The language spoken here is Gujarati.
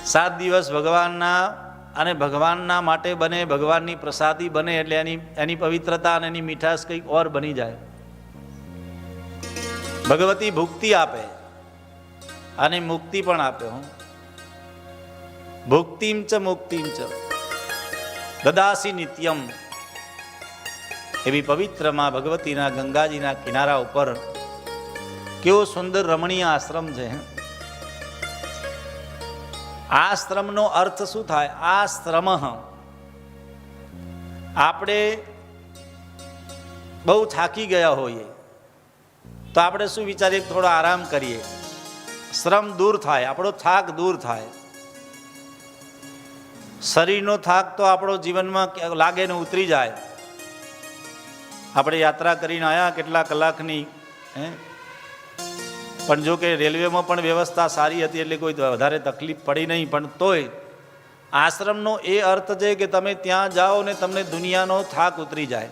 7 દિવસ ભગવાનના અને ભગવાનના માટે બને, ભગવાનની પ્રસાદી બને એટલે એની પવિત્રતા અને એની મીઠાશ કંઈક ઓર બની જાય. ભગવતી ભુક્તિ આપે અને મુક્તિ પણ આપે. હું ભુક્તિમ ચ મુક્તિમ ચ દદાસી નિત્યમ. એવી પવિત્રમાં ભગવતીના ગંગાજીના કિનારા ઉપર કેવો સુંદર રમણીય આશ્રમ છે. આશ્રમનો અર્થ શું થાય? આશ્રમ. આપણે બહુ થાકી ગયા હોઈએ તો આપણે શું વિચારીએ? થોડો આરામ કરીએ, શ્રમ દૂર થાય, આપણો થાક દૂર થાય. શરીરનો થાક તો આપણો જીવનમાં લાગે ને ઉતરી જાય. આપણે યાત્રા કરીને આવ્યા કેટલા કલાકની, પણ જો કે રેલવેમાં પણ વ્યવસ્થા સારી હતી એટલે કોઈ વધારે તકલીફ પડી નહીં. પણ તોય આશ્રમનો એ અર્થ છે કે તમે ત્યાં જાઓ ને તમને દુનિયાનો થાક ઉતરી જાય.